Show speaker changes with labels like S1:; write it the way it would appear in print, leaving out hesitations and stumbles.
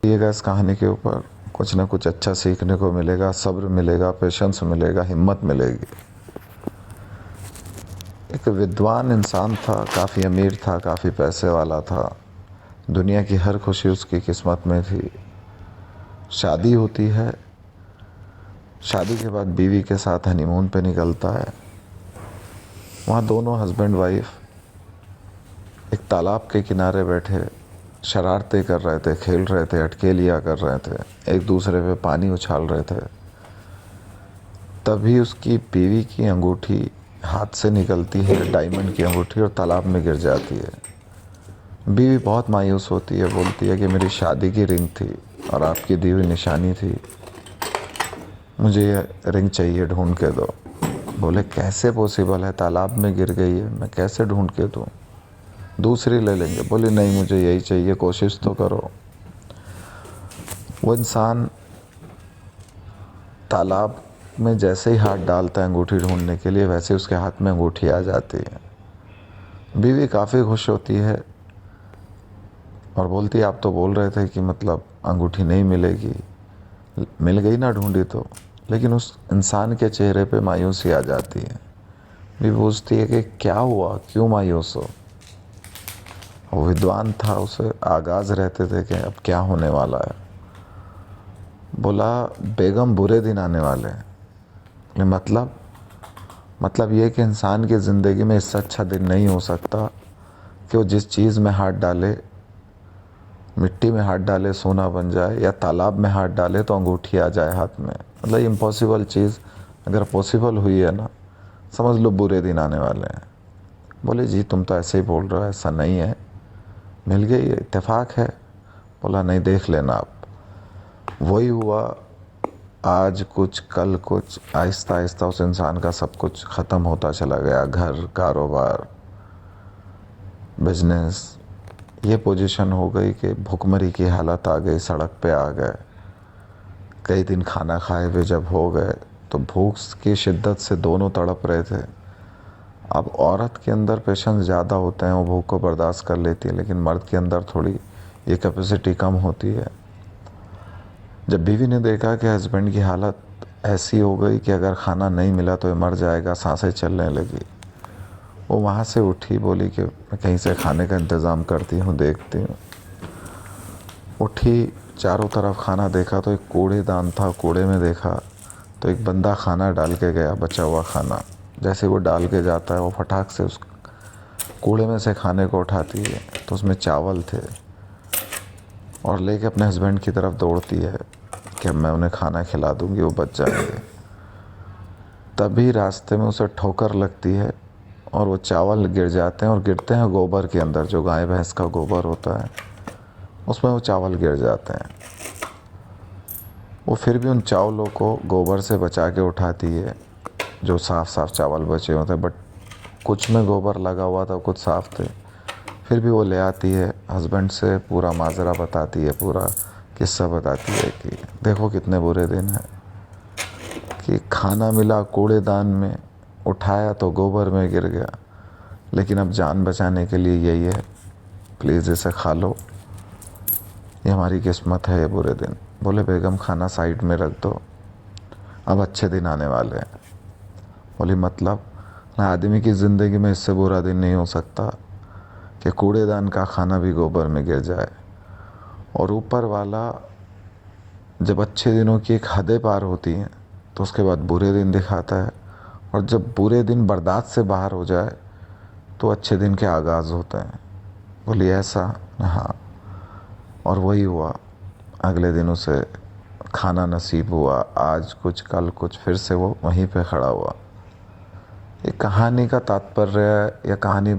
S1: दिएगा इस कहानी के ऊपर कुछ ना कुछ अच्छा सीखने को मिलेगा, सब्र मिलेगा, पेशेंस मिलेगा, हिम्मत मिलेगी। एक विद्वान इंसान था, काफ़ी अमीर था, काफ़ी पैसे वाला था, दुनिया की हर खुशी उसकी किस्मत में थी। शादी होती है, शादी के बाद बीवी के साथ हनीमून पे निकलता है। वहाँ दोनों हस्बैंड वाइफ एक तालाब के किनारे बैठे शरारतें कर रहे थे, खेल रहे थे, अटखेलियाँ कर रहे थे, एक दूसरे पे पानी उछाल रहे थे। तभी उसकी बीवी की अंगूठी हाथ से निकलती है, डायमंड की अंगूठी, और तालाब में गिर जाती है। बीवी बहुत मायूस होती है, बोलती है कि मेरी शादी की रिंग थी और आपकी दी हुई निशानी थी, मुझे ये रिंग चाहिए, ढूंढ के दो। बोले कैसे पॉसिबल है, तालाब में गिर गई है, मैं कैसे ढूंढ के दूँ, दूसरी ले लेंगे। बोली नहीं, मुझे यही चाहिए, कोशिश तो करो। वो इंसान तालाब में जैसे ही हाथ डालता है अंगूठी ढूंढने के लिए, वैसे उसके हाथ में अंगूठी आ जाती है। बीवी काफ़ी खुश होती है और बोलती है आप तो बोल रहे थे कि मतलब अंगूठी नहीं मिलेगी, मिल गई ना ढूंढी तो। लेकिन उस इंसान के चेहरे पे मायूसी आ जाती है। बीवी पूछती है कि क्या हुआ, क्यों मायूस हो। वो विद्वान था, उसे आगाज़ रहते थे कि अब क्या होने वाला है। बोला बेगम बुरे दिन आने वाले हैं। मतलब ये कि इंसान की ज़िंदगी में इससे अच्छा दिन नहीं हो सकता कि वो जिस चीज़ में हाथ डाले, मिट्टी में हाथ डाले सोना बन जाए, या तालाब में हाथ डाले तो अंगूठी आ जाए हाथ में। मतलब इम्पॉसिबल चीज़ अगर पॉसिबल हुई है ना, समझ लो बुरे दिन आने वाले हैं। बोले जी तुम तो ऐसे ही बोल रहे हो, ऐसा नहीं है, मिल गई, इत्तेफाक है। बोला नहीं, देख लेना आप। वही हुआ, आज कुछ कल कुछ, आहिस्ता आहिस्ता उस इंसान का सब कुछ ख़त्म होता चला गया। घर, कारोबार, बिजनेस, ये पोजीशन हो गई कि भुखमरी की हालत आ गई, सड़क पे आ गए। कई दिन खाना खाए हुए जब हो गए तो भूख की शिद्दत से दोनों तड़प रहे थे। अब औरत के अंदर पेशेंस ज़्यादा होते हैं, वो भूख को बर्दाश्त कर लेती है, लेकिन मर्द के अंदर थोड़ी ये कैपेसिटी कम होती है। जब बीवी ने देखा कि हस्बैंड की हालत ऐसी हो गई कि अगर खाना नहीं मिला तो ये मर जाएगा, सांसें चलने लगी, वो वहाँ से उठी, बोली कि मैं कहीं से खाने का इंतज़ाम करती हूँ, देखती हूँ। उठी, चारों तरफ खाना देखा तो एक कूड़ेदान था, कूड़े में देखा तो एक बंदा खाना डाल के गया, बचा हुआ खाना। जैसे वो डाल के जाता है, वो फटाक से उस कूड़े में से खाने को उठाती है तो उसमें चावल थे, और लेके अपने हस्बैंड की तरफ दौड़ती है कि अब मैं उन्हें खाना खिला दूंगी, वो बच जाएंगे। तभी रास्ते में उसे ठोकर लगती है और वो चावल गिर जाते हैं, और गिरते हैं गोबर के अंदर, जो गाय भैंस का गोबर होता है उसमें वो चावल गिर जाते हैं। वो फिर भी उन चावलों को गोबर से बचा के उठाती है, जो साफ़ साफ़ चावल बचे होते हैं, बट कुछ में गोबर लगा हुआ था, कुछ साफ़ थे। फिर भी वो ले आती है, हस्बैंड से पूरा माजरा बताती है, पूरा किस्सा बताती है कि देखो कितने बुरे दिन हैं, कि खाना मिला कूड़ेदान में, उठाया तो गोबर में गिर गया, लेकिन अब जान बचाने के लिए यही है, प्लीज़ इसे खा लो, ये हमारी किस्मत है, ये बुरे दिन। बोले बेगम खाना साइड में रख दो, अब अच्छे दिन आने वाले हैं। बोली मतलब आदमी की ज़िंदगी में इससे बुरा दिन नहीं हो सकता कि कूड़ेदान का खाना भी गोबर में गिर जाए। और ऊपर वाला जब अच्छे दिनों की एक हदें पार होती हैं तो उसके बाद बुरे दिन दिखाता है, और जब बुरे दिन बर्दाश्त से बाहर हो जाए तो अच्छे दिन के आगाज़ होते हैं। बोली ऐसा? हाँ। और वही हुआ, अगले दिन उसे खाना नसीब हुआ, आज कुछ कल कुछ, फिर से वो वहीं पे खड़ा हुआ। ये कहानी का तात्पर्य या कहानी